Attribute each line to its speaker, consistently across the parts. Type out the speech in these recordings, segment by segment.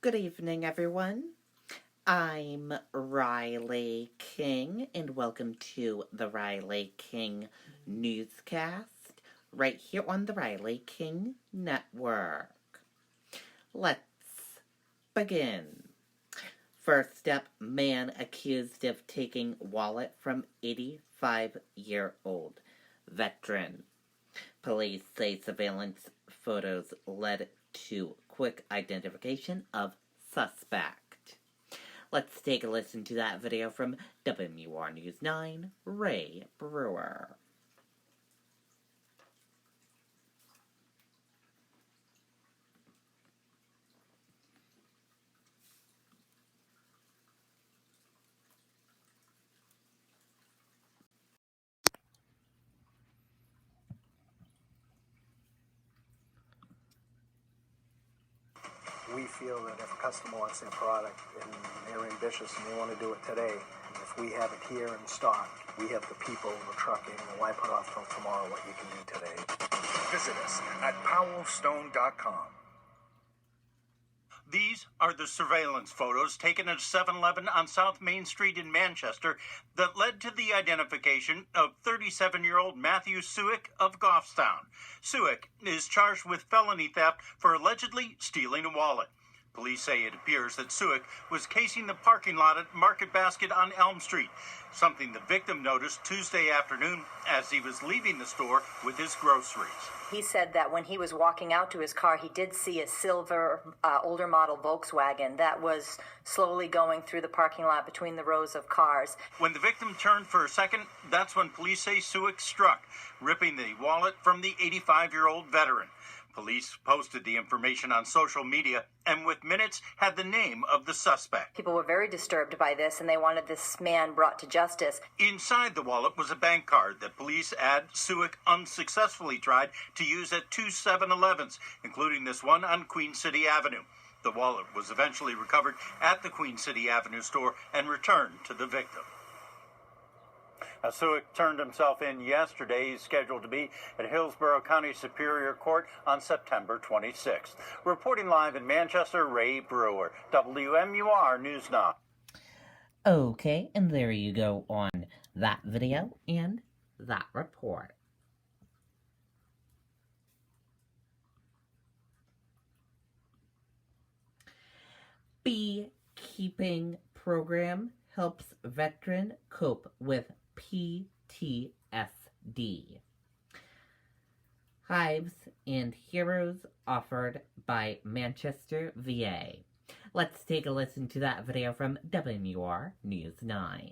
Speaker 1: Good evening, everyone. I'm Riley King, and welcome to the Riley King Newscast, right here on the Riley King Network. Let's begin. First up, man accused of taking wallet from 85-year-old veteran. Police say surveillance photos led to quick identification of suspect. Let's take a listen to that video from WMUR News 9, Ray Brewer.
Speaker 2: We feel that if a customer wants their product and they're ambitious and they want to do it today, and if we have it here in stock, we have the people, the trucking, and why put off till tomorrow what you can do today?
Speaker 3: Visit us at powellstone.com.
Speaker 4: These are the surveillance photos taken at 7-Eleven on South Main Street in Manchester that led to the identification of 37-year-old Matthew Suick of Goffstown. Suick is charged with felony theft for allegedly stealing a wallet. Police say it appears that Suick was casing the parking lot at Market Basket on Elm Street, something the victim noticed Tuesday afternoon as he was leaving the store with his groceries.
Speaker 5: He said that when he was walking out to his car, he did see a silver, older model Volkswagen that was slowly going through the parking lot between the rows of cars.
Speaker 4: When the victim turned for a second, that's when police say Suick struck, ripping the wallet from the 85-year-old veteran. Police posted the information on social media and with minutes had the name of the suspect.
Speaker 5: People were very disturbed by this and they wanted this man brought to justice.
Speaker 4: Inside the wallet was a bank card that police add Suick unsuccessfully tried to use at two 7-Elevens, including this one on Queen City Avenue. The wallet was eventually recovered at the Queen City Avenue store and returned to the victim. Suick turned himself in yesterday. He's scheduled to be at Hillsborough County Superior Court on September 26th. Reporting live in Manchester, Ray Brewer, WMUR News 9.
Speaker 1: Okay, and there you go on that video and that report. Beekeeping program helps veteran cope with PTSD. Hives and Heroes offered by Manchester, VA. Let's take a listen to that video from WMUR News 9.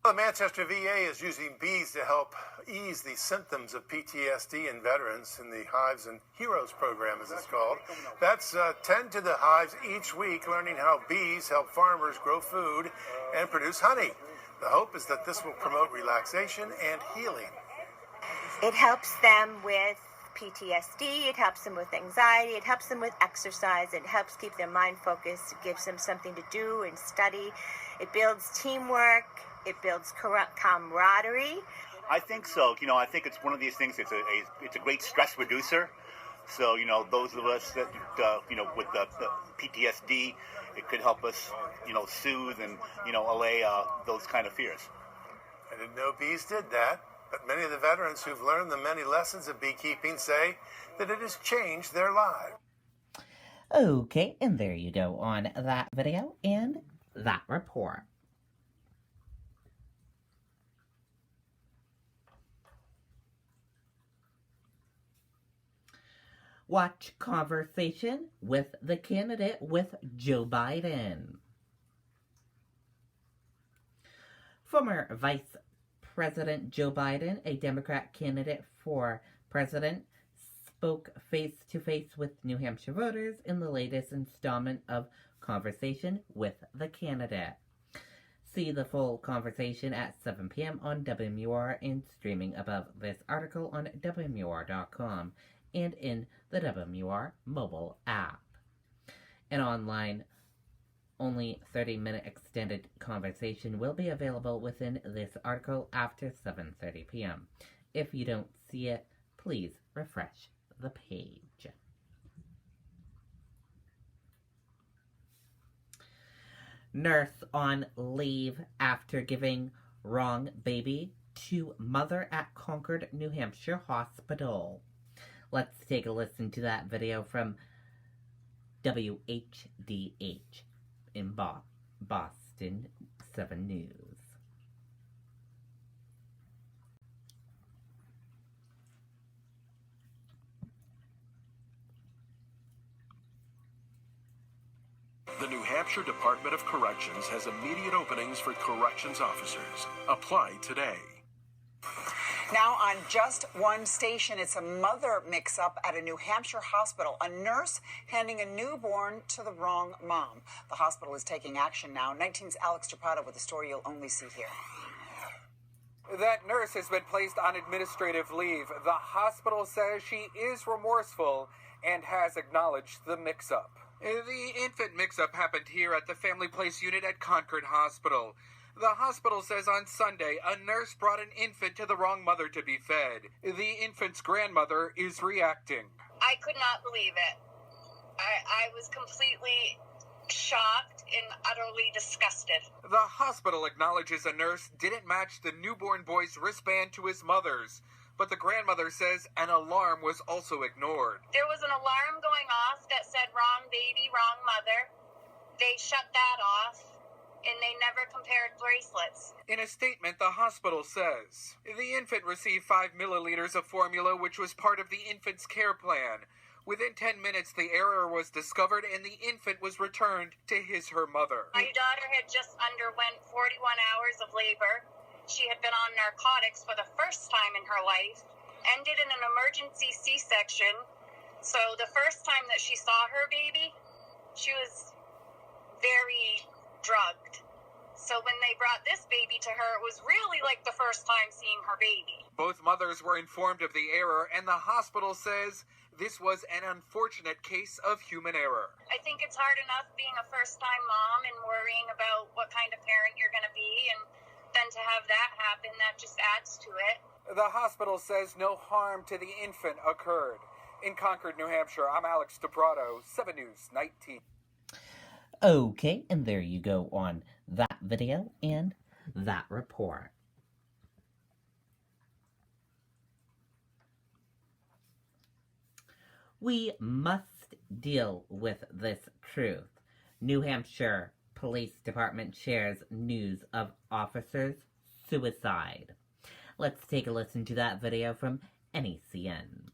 Speaker 6: The Manchester VA is using bees to help ease the symptoms of PTSD in veterans in the Hives and Heroes program, as it's called. That's 10 to the hives each week, learning how bees help farmers grow food and produce honey. The hope is that this will promote relaxation and healing.
Speaker 7: It helps them with PTSD, it helps them with anxiety, it helps them with exercise, it helps keep their mind focused, it gives them something to do and study, it builds teamwork, it builds camaraderie.
Speaker 8: I think so. I think it's one of these things. It's a great stress reducer. So those of us that with the PTSD, it could help us soothe and allay those kind of fears.
Speaker 6: I didn't know bees did that, but many of the veterans who've learned the many lessons of beekeeping say that it has changed their lives.
Speaker 1: Okay, and there you go on that video and that report. Watch conversation with the candidate with Joe Biden. Former Vice President Joe Biden, a Democrat candidate for president, spoke face-to-face with New Hampshire voters in the latest installment of Conversation with the Candidate. See the full conversation at 7 p.m. on WMUR and streaming above this article on WMUR.com and in the WMUR mobile app. An online only 30-minute extended conversation will be available within this article after 7:30 p.m. If you don't see it, please refresh the page. Nurse on leave after giving wrong baby to mother at Concord, New Hampshire hospital. Let's take a listen to that video from WHDH in Boston 7 News.
Speaker 9: The New Hampshire Department of Corrections has immediate openings for corrections officers. Apply today.
Speaker 10: Now on just one station, it's a mother mix-up at a New Hampshire hospital. A nurse handing a newborn to the wrong mom. The hospital is taking action now. 19's Alex Chapada with a story you'll only see here.
Speaker 11: That nurse has been placed on administrative leave. The hospital says she is remorseful and has acknowledged the mix-up. The infant mix-up happened here at the Family Place unit at Concord Hospital. The hospital says on Sunday, a nurse brought an infant to the wrong mother to be fed. The infant's grandmother is reacting.
Speaker 12: I could not believe it. I was completely shocked and utterly disgusted.
Speaker 11: The hospital acknowledges a nurse didn't match the newborn boy's wristband to his mother's, but the grandmother says an alarm was also ignored.
Speaker 12: There was an alarm going off that said wrong baby, wrong mother. They shut that off. And they never compared bracelets.
Speaker 11: In a statement, the hospital says the infant received 5 milliliters of formula, which was part of the infant's care plan. Within 10 minutes, the error was discovered and the infant was returned to her mother.
Speaker 12: My daughter had just underwent 41 hours of labor. She had been on narcotics for the first time in her life, ended in an emergency C-section. So the first time that she saw her baby, she was very drugged. So when they brought this baby to her, it was really like the first time seeing her baby.
Speaker 11: Both mothers were informed of the error, and the hospital says this was an unfortunate case of human error.
Speaker 12: I think it's hard enough being a first-time mom and worrying about what kind of parent you're going to be, and then to have that happen, that just adds to it.
Speaker 11: The hospital says no harm to the infant occurred. In Concord, New Hampshire, I'm Alex DePrado, 7 News 19.
Speaker 1: Okay, and there you go on that video and that report. We must deal with this truth. New Hampshire Police Department shares news of officers' suicide. Let's take a listen to that video from NECN.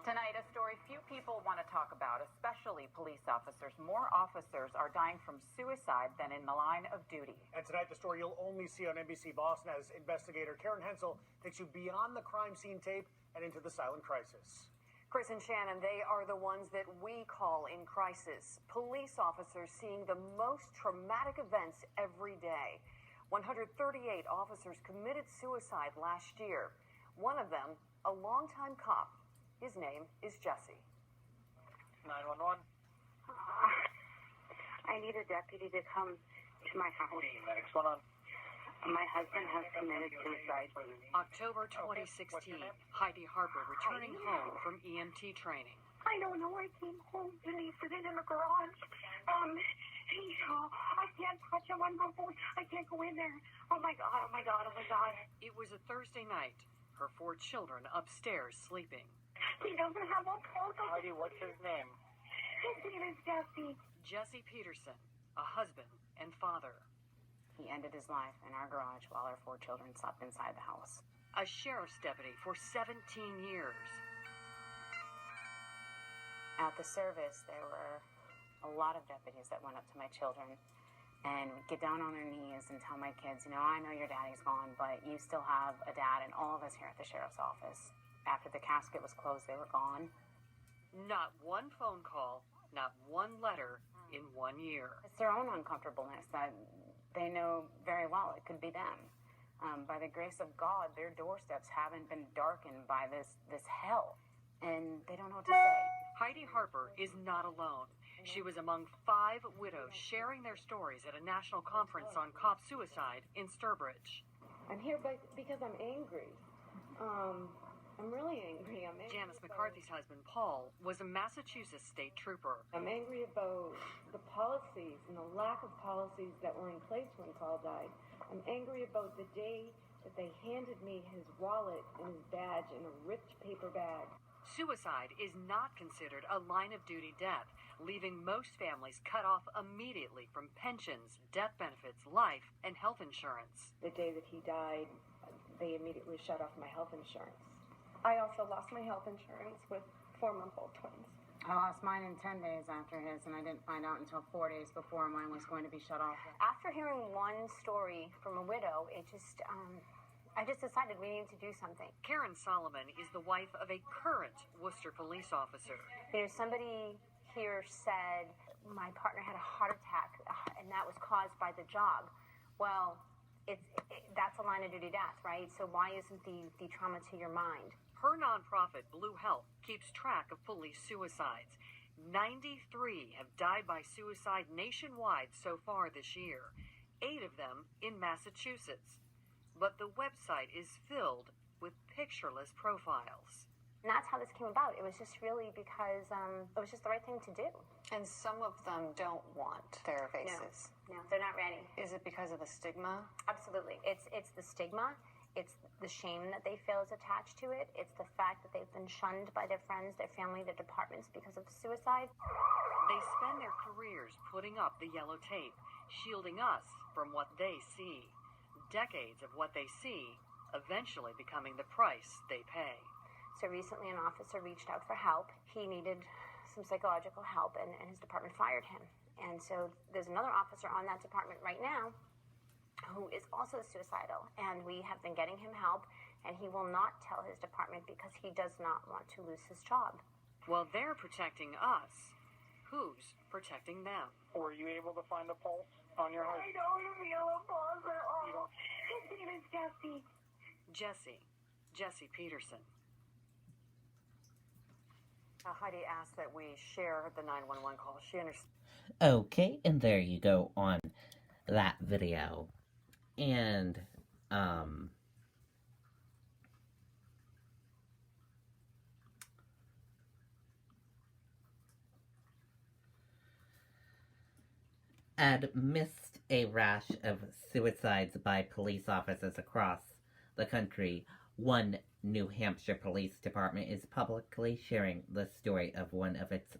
Speaker 13: Tonight, a story few people want to talk about, especially police officers. More officers are dying from suicide than in the line of duty.
Speaker 2: And tonight, the story you'll only see on NBC Boston as investigator Karen Hensel takes you beyond the crime scene tape and into the silent crisis.
Speaker 13: Chris and Shannon, they are the ones that we call in crisis. Police officers seeing the most traumatic events every day. 138 officers committed suicide last year. One of them, a longtime cop. His name is Jesse.
Speaker 14: 911. I need a deputy to come to my house.
Speaker 2: What's going on?
Speaker 14: My husband has committed suicide.
Speaker 13: October 2016, Heidi Harper returning home from EMT training.
Speaker 14: I don't know. I came home and he sitting in the garage. I can't touch him. I can't go in there. Oh my God, oh my God, oh my God.
Speaker 13: It was a Thursday night. Her 4 children upstairs sleeping.
Speaker 14: He doesn't have a pulse.
Speaker 2: Heidi, what's his name?
Speaker 14: His name is Jesse.
Speaker 13: Jesse Peterson, a husband and father.
Speaker 15: He ended his life in our garage while our 4 children slept inside the house.
Speaker 13: A sheriff's deputy for 17 years.
Speaker 15: At the service, there were a lot of deputies that went up to my children and would get down on their knees and tell my kids, you know, I know your daddy's gone, but you still have a dad, and all of us here at the sheriff's office. After the casket was closed, they were gone.
Speaker 13: Not one phone call, not one letter in 1 year.
Speaker 15: It's their own uncomfortableness that they know very well it could be them. By the grace of God, their doorsteps haven't been darkened by this hell, and they don't know what to say.
Speaker 13: Heidi Harper is not alone. She was among 5 widows sharing their stories at a national conference on cop suicide in Sturbridge.
Speaker 16: I'm here because I'm angry. I'm really angry.
Speaker 13: Janice McCarthy's husband, Paul, was a Massachusetts state trooper.
Speaker 16: I'm angry about the policies and the lack of policies that were in place when Paul died. I'm angry about the day that they handed me his wallet and his badge in a ripped paper bag.
Speaker 13: Suicide is not considered a line-of-duty death, leaving most families cut off immediately from pensions, death benefits, life, and health insurance.
Speaker 16: The day that he died, they immediately shut off my health insurance. I also lost my health insurance with 4-month-old twins.
Speaker 15: I lost mine in 10 days after his, and I didn't find out until 4 days before mine was going to be shut off.
Speaker 7: After hearing one story from a widow, I just decided we needed to do something.
Speaker 13: Karen Solomon is the wife of a current Worcester police officer.
Speaker 7: You know, somebody here said my partner had a heart attack, and that was caused by the job. Well, that's a line of duty death, right? So why isn't the trauma to your mind?
Speaker 13: Her nonprofit, Blue Health, keeps track of police suicides. 93 have died by suicide nationwide so far this year, 8 of them in Massachusetts. But the website is filled with pictureless profiles.
Speaker 7: And that's how this came about. It was just really because it was just the right thing to do.
Speaker 17: And some of them don't want their faces.
Speaker 7: No, they're not ready.
Speaker 17: Is it because of the stigma?
Speaker 7: Absolutely. It's the stigma. It's the shame that they feel is attached to it. It's the fact that they've been shunned by their friends, their family, their departments because of suicide.
Speaker 13: They spend their careers putting up the yellow tape, shielding us from what they see. Decades of what they see eventually becoming the price they pay.
Speaker 7: So recently an officer reached out for help. He needed some psychological help, and his department fired him. And so there's another officer on that department right now who is also suicidal, and we have been getting him help, and he will not tell his department because he does not want to lose his job.
Speaker 13: While they're protecting us, who's protecting them?
Speaker 18: Were you able to find a pulse on your heart?
Speaker 14: I don't feel a pulse at all. His name is Jesse.
Speaker 13: Jesse Peterson.
Speaker 17: Heidi asked that we share the 911 call. She understands.
Speaker 1: Okay, and there you go on that video. And, amidst a rash of suicides by police officers across the country, one New Hampshire police department is publicly sharing the story of one of its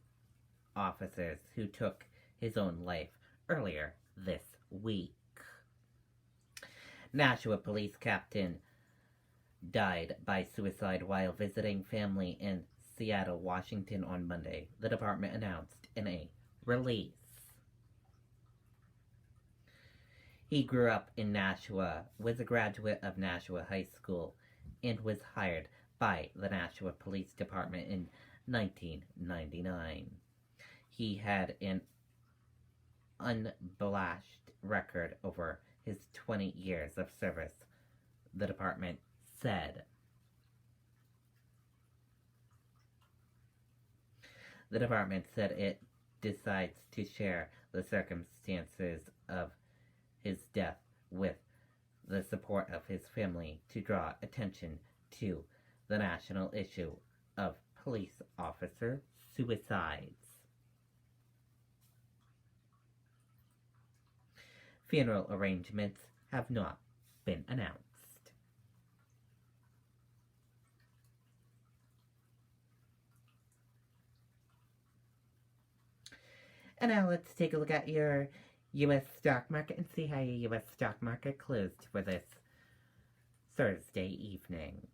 Speaker 1: officers who took his own life earlier this week. Nashua police captain died by suicide while visiting family in Seattle, Washington on Monday, the department announced in a release. He grew up in Nashua, was a graduate of Nashua High School, and was hired by the Nashua Police Department in 1999. He had an unblemished record over his 20 years of service, the department said. The department said it decides to share the circumstances of his death with the support of his family to draw attention to the national issue of police officer suicides. Funeral arrangements have not been announced. And now let's take a look at your U.S. stock market and see how your U.S. stock market closed for this Thursday evening.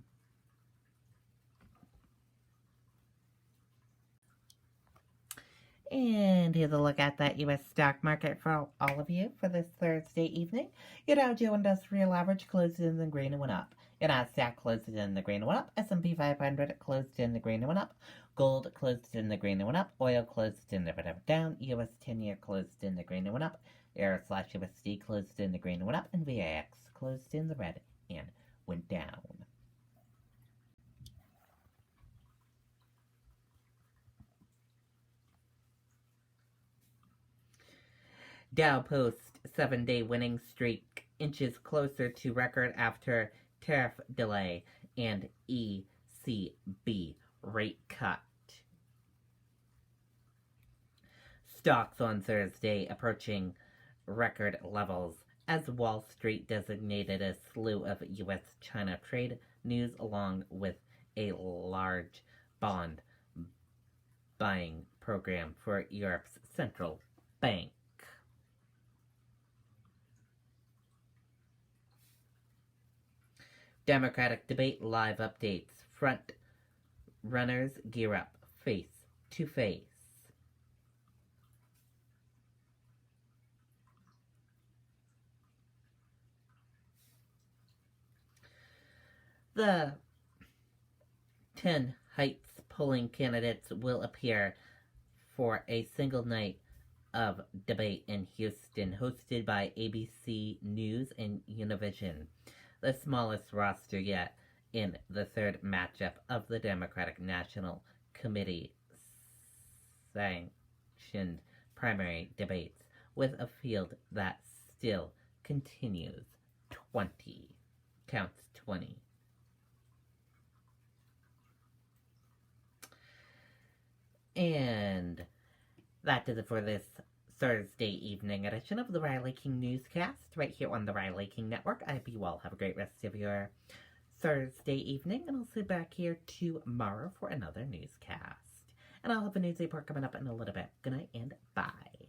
Speaker 1: And here's a look at that U.S. stock market for all of you for this Thursday evening. Your Dow Jones Industrial Average closed in the green and went up. Your Nasdaq closed in the green and went up. S&P 500 closed in the green and went up. Gold closed in the green and went up. Oil closed in the red and down. U.S. 10-year closed in the green and went up. Euro/USD closed in the green and went up. And VIX closed in the red and went down. Dow Post 7-day winning streak inches closer to record after tariff delay and ECB rate cut. Stocks on Thursday approaching record levels as Wall Street designated a slew of U.S.-China trade news along with a large bond buying program for Europe's central bank. Democratic debate live updates. Front runners gear up face to face. The 10 Heights polling candidates will appear for a single night of debate in Houston, hosted by ABC News and Univision. The smallest roster yet in the third matchup of the Democratic National Committee sanctioned primary debates, with a field that still continues 20. And that does it for this Thursday evening edition of the Riley King Newscast, right here on the Riley King Network. I hope you all have a great rest of your Thursday evening, and I'll sit back here tomorrow for another newscast. And I'll have a news report coming up in a little bit. Good night and bye.